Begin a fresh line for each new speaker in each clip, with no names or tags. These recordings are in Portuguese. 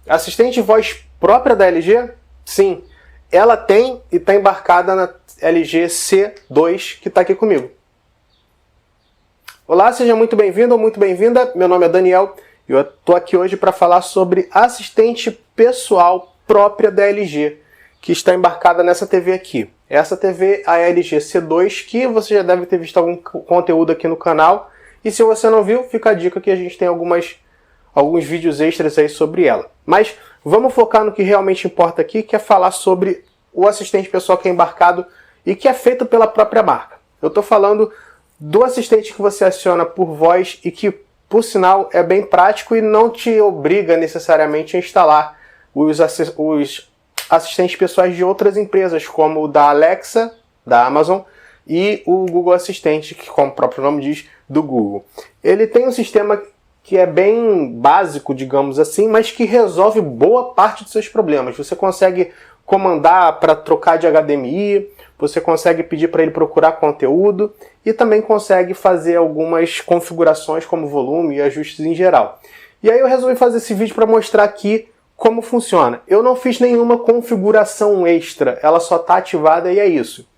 Assistente de voz própria da LG? Sim, ela tem e está embarcada na LG C2 que está aqui comigo. Olá, seja muito bem-vindo ou muito bem-vinda. Meu nome é Daniel e eu estou aqui hoje para falar sobre assistente pessoal própria da LG, que está embarcada nessa TV aqui. Essa TV é a LG C2, que você já deve ter visto algum conteúdo aqui no canal. E se você não viu, fica a dica que a gente tem alguns vídeos extras aí sobre ela. Mas vamos focar no que realmente importa aqui, que é falar sobre o assistente pessoal que é embarcado e que é feito pela própria marca. Eu estou falando do assistente que você aciona por voz e que, por sinal, é bem prático e não te obriga necessariamente a instalar os assistentes pessoais de outras empresas, como o da Alexa, da Amazon, e o Google Assistente, que, como o próprio nome diz, do Google. Ele tem um sistema que é bem básico, digamos assim, mas que resolve boa parte dos seus problemas. Você consegue comandar para trocar de HDMI, você consegue pedir para ele procurar conteúdo e também consegue fazer algumas configurações como volume e ajustes em geral. E aí eu resolvi fazer esse vídeo para mostrar aqui como funciona. Eu não fiz nenhuma configuração extra, ela só está ativada e é isso.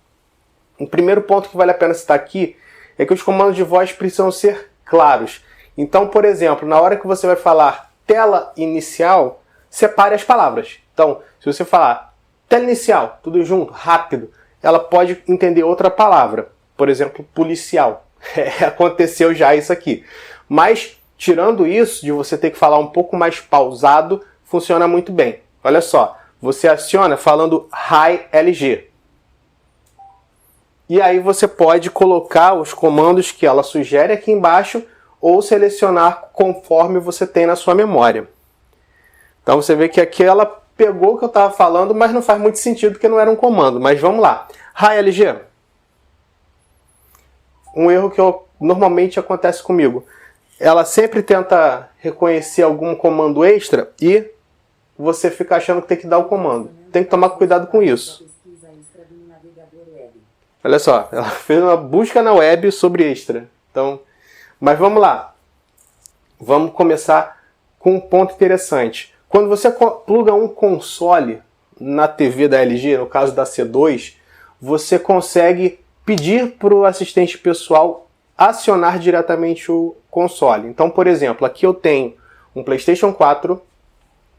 O primeiro ponto que vale a pena citar aqui é que os comandos de voz precisam ser claros. Então, por exemplo, na hora que você vai falar tela inicial, separe as palavras. Então, se você falar tela inicial, tudo junto, rápido, ela pode entender outra palavra. Por exemplo, policial. Aconteceu já isso aqui. Mas, tirando isso, de você ter que falar um pouco mais pausado, funciona muito bem. Olha só, você aciona falando Hi LG. E aí você pode colocar os comandos que ela sugere aqui embaixo ou selecionar conforme você tem na sua memória. Então você vê que aqui ela pegou o que eu estava falando, mas não faz muito sentido porque não era um comando. Mas vamos lá. Hi LG. Um erro que normalmente acontece comigo. Ela sempre tenta reconhecer algum comando extra e você fica achando que tem que dar o comando. Tem que tomar cuidado com isso. Olha só, ela fez uma busca na web sobre extra. Então, mas vamos lá. Vamos começar com um ponto interessante. Quando você pluga um console na TV da LG, no caso da C2, você consegue pedir para o assistente pessoal acionar diretamente o console. Então, por exemplo, aqui eu tenho um PlayStation 4,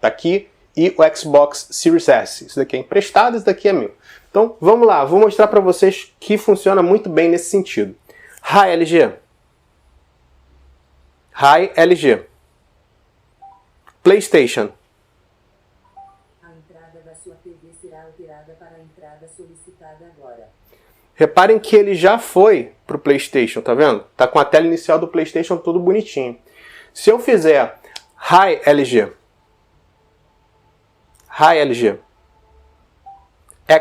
tá aqui, e o Xbox Series S. Isso daqui é emprestado, isso daqui é meu. Então, vamos lá, vou mostrar para vocês que funciona muito bem nesse sentido. Hi LG. Hi LG. PlayStation.
A entrada da sua TV será alterada para a entrada solicitada agora.
Reparem que ele já foi pro PlayStation, tá vendo? Tá com a tela inicial do PlayStation tudo bonitinho. Se eu fizer Hi LG. Hi LG.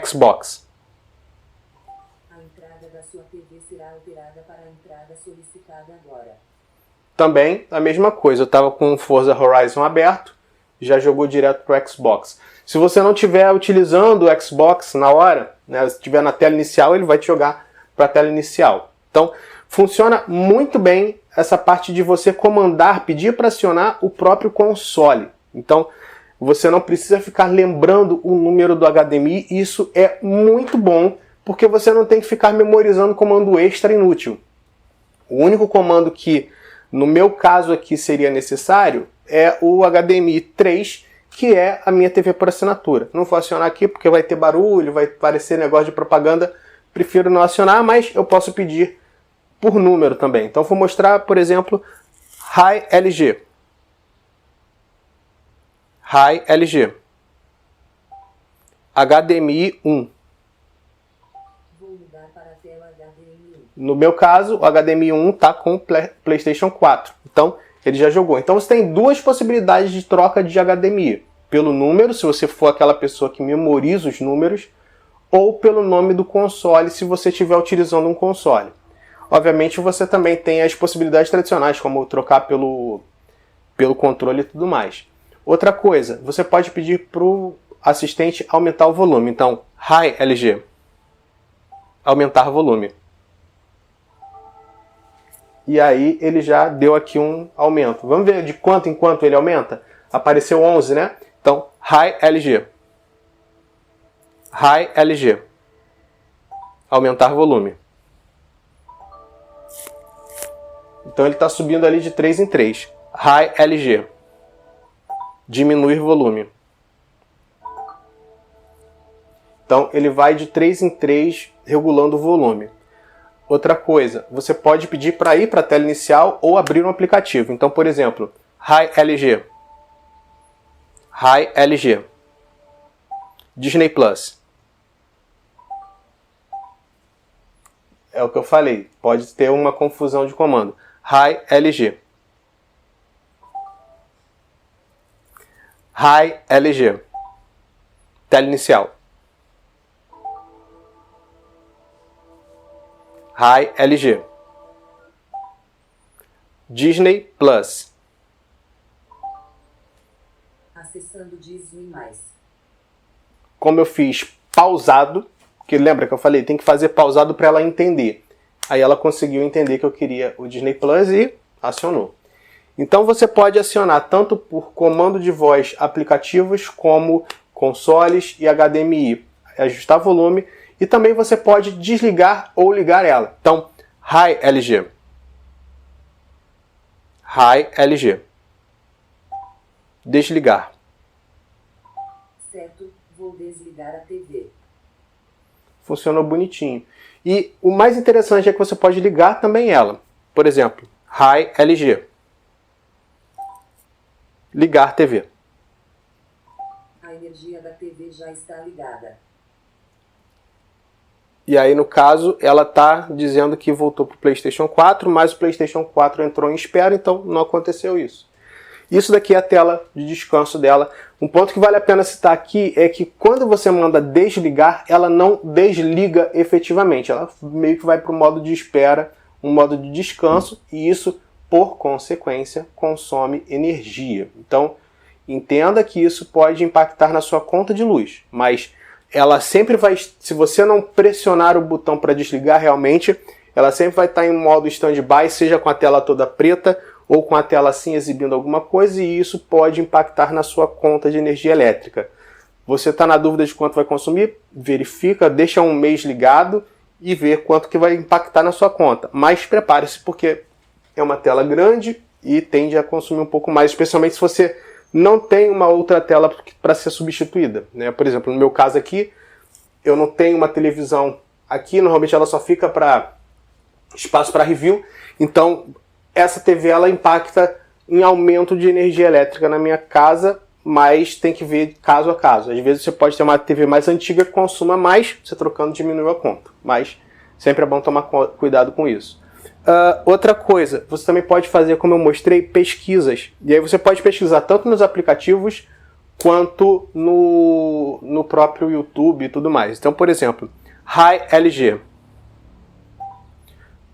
Xbox.
A entrada da sua TV será alterada para a entrada solicitada agora.
Também a mesma coisa, eu estava com o Forza Horizon aberto, já jogou direto para o Xbox. Se você não estiver utilizando o Xbox na hora, né, se estiver na tela inicial, ele vai te jogar para a tela inicial. Então, funciona muito bem essa parte de você comandar, pedir para acionar o próprio console. Então, você não precisa ficar lembrando o número do HDMI, isso é muito bom, porque você não tem que ficar memorizando comando extra inútil. O único comando que, no meu caso aqui, seria necessário é o HDMI 3, que é a minha TV por assinatura. Não vou acionar aqui porque vai ter barulho, vai parecer negócio de propaganda, prefiro não acionar, mas eu posso pedir por número também. Então vou mostrar, por exemplo, Hi LG. Hi LG. HDMI 1.
Vou mudar para a tela HDMI 1.
No meu caso, o HDMI 1 está com o PlayStation 4. Então, ele já jogou. Então, você tem duas possibilidades de troca de HDMI. Pelo número, se você for aquela pessoa que memoriza os números, ou pelo nome do console, se você estiver utilizando um console. Obviamente, você também tem as possibilidades tradicionais, como trocar pelo controle e tudo mais. Outra coisa, você pode pedir para o assistente aumentar o volume. Então, Hi LG. Aumentar volume. E aí ele já deu aqui um aumento. Vamos ver de quanto em quanto ele aumenta? Apareceu 11, né? High LG. High LG. Aumentar volume. Então ele está subindo ali de 3 em 3. High LG. Diminuir volume. Então ele vai de 3 em 3 regulando o volume. Outra coisa, você pode pedir para ir para a tela inicial ou abrir um aplicativo. Então, por exemplo, High LG. High LG. Disney Plus. É o que eu falei, pode ter uma confusão de comando. High LG. High LG. Tela inicial. High LG. Disney Plus.
Acessando Disney+.
Como eu fiz pausado, que lembra que eu falei, tem que fazer pausado para ela entender. Aí ela conseguiu entender que eu queria o Disney Plus e acionou. Então você pode acionar tanto por comando de voz aplicativos como consoles e HDMI. Ajustar volume. E também você pode desligar ou ligar ela. Então, High LG. High LG. Desligar.
Certo, vou desligar a TV.
Funcionou bonitinho. E o mais interessante é que você pode ligar também ela. Por exemplo, High LG. Ligar TV.
A energia da TV já está ligada.
E aí, no caso, ela está dizendo que voltou para o PlayStation 4, mas o PlayStation 4 entrou em espera, então não aconteceu isso. Isso daqui é a tela de descanso dela. Um ponto que vale a pena citar aqui é que quando você manda desligar, ela não desliga efetivamente. Ela meio que vai para o modo de espera, um modo de descanso, e isso, por consequência, consome energia. Então, entenda que isso pode impactar na sua conta de luz, mas ela sempre vai, se você não pressionar o botão para desligar realmente, ela sempre vai estar em modo stand-by, seja com a tela toda preta ou com a tela assim exibindo alguma coisa, e isso pode impactar na sua conta de energia elétrica. Você está na dúvida de quanto vai consumir? Verifica, deixa um mês ligado e vê quanto que vai impactar na sua conta. Mas prepare-se, porque é uma tela grande e tende a consumir um pouco mais, especialmente se você não tem uma outra tela para ser substituída, né? Por exemplo, no meu caso aqui, eu não tenho uma televisão aqui, normalmente ela só fica para espaço para review, então essa TV ela impacta em aumento de energia elétrica na minha casa, mas tem que ver caso a caso. Às vezes você pode ter uma TV mais antiga que consuma mais, você trocando diminuiu a conta, mas sempre é bom tomar cuidado com isso. Outra coisa, você também pode fazer, como eu mostrei, pesquisas. E aí você pode pesquisar tanto nos aplicativos quanto no próprio YouTube e tudo mais. Então, por exemplo, High LG.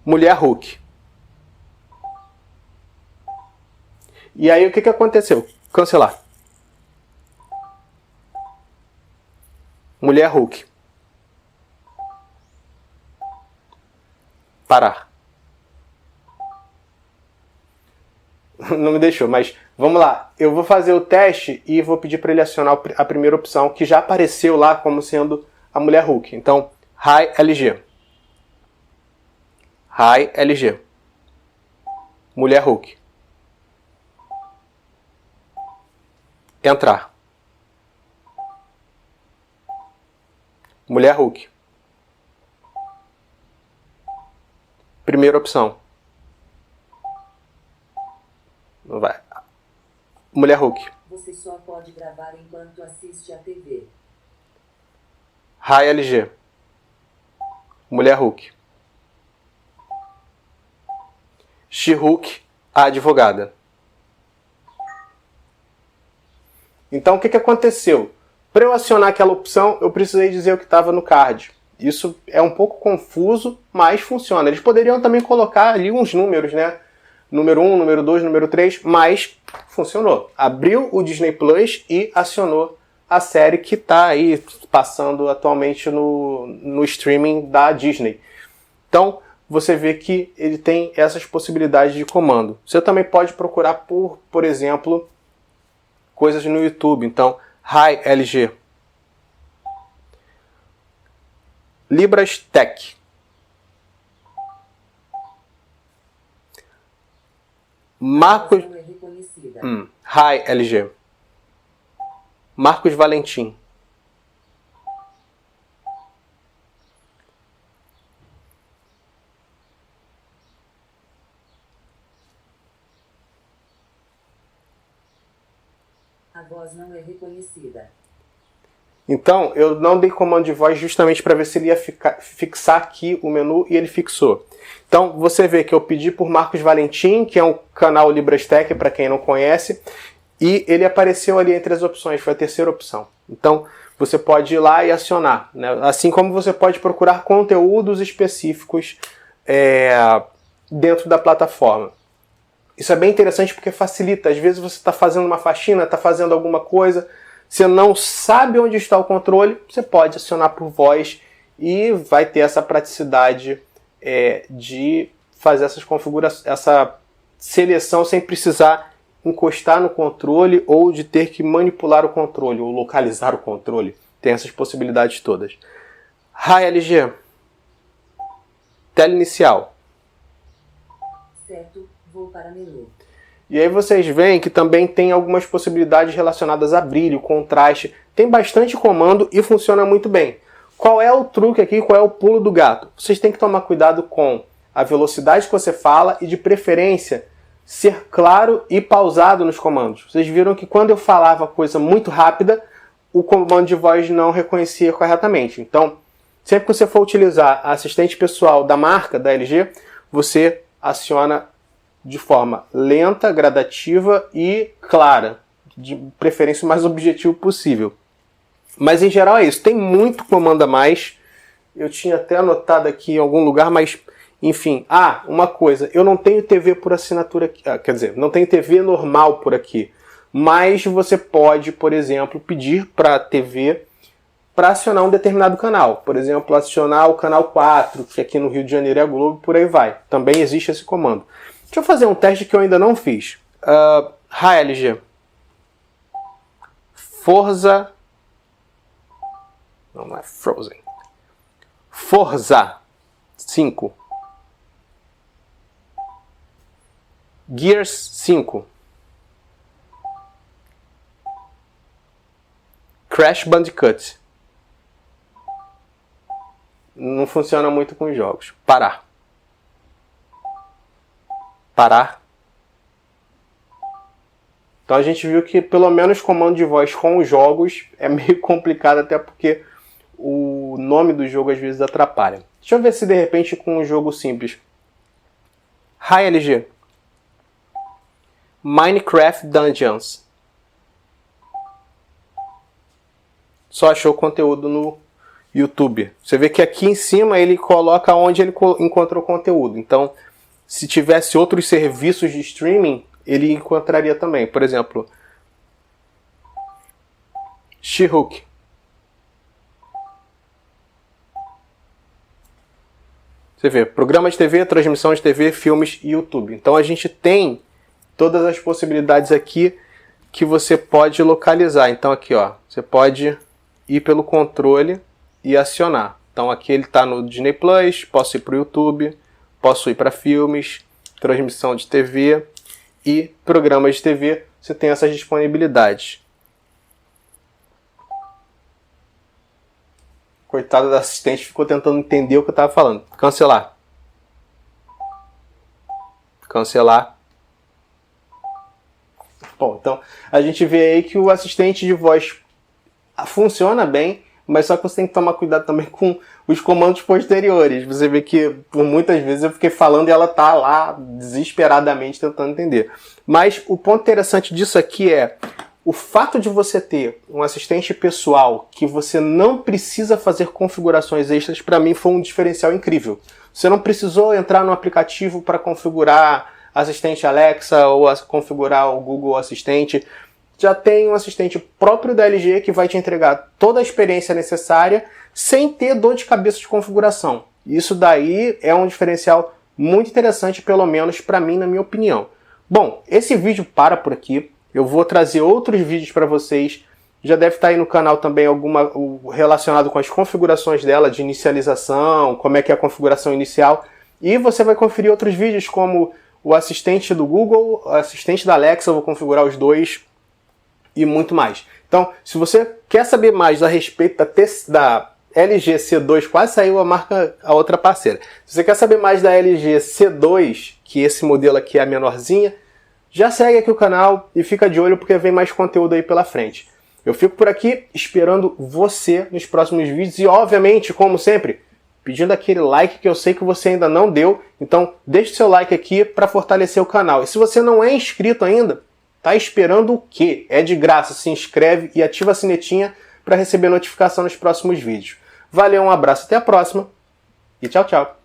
Mulher Hulk. E aí o que aconteceu? Cancelar. Mulher Hulk. Parar. Não me deixou, mas vamos lá. Eu vou fazer o teste e vou pedir para ele acionar a primeira opção, que já apareceu lá como sendo a Mulher Hulk. Então, High LG. High LG. Mulher Hulk. Entrar. Mulher Hulk. Primeira opção. Não vai. Mulher Hulk.
Você só pode gravar enquanto assiste a TV.
High LG. Mulher Hulk. She-Hulk, a advogada. Então o que aconteceu? Para eu acionar aquela opção, eu precisei dizer o que estava no card. Isso é um pouco confuso, mas funciona. Eles poderiam também colocar ali uns números, né? Número 1, número 2, número 3, mas funcionou. Abriu o Disney Plus e acionou a série que está aí passando atualmente no streaming da Disney. Então, você vê que ele tem essas possibilidades de comando. Você também pode procurar por exemplo, coisas no YouTube. Então, Hi, LG. Libras Tech. Marcos...
Não é reconhecida.
Hi, LG. Marcos Valentim.
A voz não é reconhecida.
Então, eu não dei comando de voz justamente para ver se ele ia fixar aqui o menu e ele fixou. Então, você vê que eu pedi por Marcos Valentim, que é um canal Libras Tech, para quem não conhece, e ele apareceu ali entre as opções, foi a terceira opção. Então, você pode ir lá e acionar, né? Assim como você pode procurar conteúdos específicos dentro da plataforma. Isso é bem interessante porque facilita. Às vezes você está fazendo uma faxina, está fazendo alguma coisa, você não sabe onde está o controle, você pode acionar por voz e vai ter essa praticidade de fazer essas configurações, essa seleção sem precisar encostar no controle ou de ter que manipular o controle ou localizar o controle. Tem essas possibilidades todas. Hi, LG. Tela inicial.
Certo, vou para menu.
E aí vocês veem que também tem algumas possibilidades relacionadas a brilho, contraste. Tem bastante comando e funciona muito bem. Qual é o truque aqui? Qual é o pulo do gato? Vocês têm que tomar cuidado com a velocidade que você fala e, de preferência, ser claro e pausado nos comandos. Vocês viram que quando eu falava coisa muito rápida, o comando de voz não reconhecia corretamente. Então, sempre que você for utilizar a assistente pessoal da marca, da LG, você aciona de forma lenta, gradativa e clara, de preferência o mais objetivo possível. Mas em geral é isso, tem muito comando a mais, eu tinha até anotado aqui em algum lugar, mas enfim. Uma coisa, eu não tenho TV por assinatura aqui, quer dizer, não tenho TV normal por aqui, mas você pode, por exemplo, pedir para a TV para acionar um determinado canal, por exemplo, acionar o canal 4, que aqui no Rio de Janeiro é a Globo, por aí vai, também existe esse comando. Deixa eu fazer um teste que eu ainda não fiz. Hi, LG. Forza... Não é Frozen. Forza 5. Gears 5. Crash Bandicoot. Não funciona muito com jogos. Parar. Então a gente viu que pelo menos comando de voz com os jogos é meio complicado, até porque o nome do jogo às vezes atrapalha. Deixa eu ver se de repente com um jogo simples. Hi, LG. Minecraft Dungeons. Só achou conteúdo no YouTube. Você vê que aqui em cima ele coloca onde ele encontrou conteúdo. Então, se tivesse outros serviços de streaming, ele encontraria também. Por exemplo, She-Hulk. Você vê, programa de TV, transmissão de TV, filmes e YouTube. Então a gente tem todas as possibilidades aqui que você pode localizar. Então aqui, ó, você pode ir pelo controle e acionar. Então aqui ele está no Disney Plus, posso ir para o YouTube, posso ir para filmes, transmissão de TV e programas de TV. Você tem essas disponibilidades. Coitado da assistente, ficou tentando entender o que eu estava falando. Cancelar. Cancelar. Bom, então a gente vê aí que o assistente de voz funciona bem, mas só que você tem que tomar cuidado também com os comandos posteriores. Você vê que por muitas vezes eu fiquei falando e ela tá lá desesperadamente tentando entender. Mas o ponto interessante disso aqui é o fato de você ter um assistente pessoal que você não precisa fazer configurações extras, para mim foi um diferencial incrível. Você não precisou entrar no aplicativo para configurar assistente Alexa ou configurar o Google Assistente. Já tem um assistente próprio da LG que vai te entregar toda a experiência necessária sem ter dor de cabeça de configuração. Isso daí é um diferencial muito interessante, pelo menos para mim, na minha opinião. Bom, esse vídeo para por aqui. Eu vou trazer outros vídeos para vocês Já deve estar aí no canal também relacionado com as configurações dela, de inicialização, como é que é a configuração inicial. E você vai conferir outros vídeos como o assistente do Google, o assistente da Alexa, eu vou configurar os dois e muito mais. Então, se você quer saber mais a respeito da LG C2, quase saiu a outra parceira. Se você quer saber mais da LG C2, que esse modelo aqui é a menorzinha, já segue aqui o canal e fica de olho porque vem mais conteúdo aí pela frente. Eu fico por aqui esperando você nos próximos vídeos e, obviamente, como sempre, pedindo aquele like que eu sei que você ainda não deu. Então, deixe seu like aqui para fortalecer o canal. E se você não é inscrito ainda, tá esperando o quê? É de graça, se inscreve e ativa a sinetinha para receber notificação nos próximos vídeos. Valeu, um abraço, até a próxima e tchau, tchau.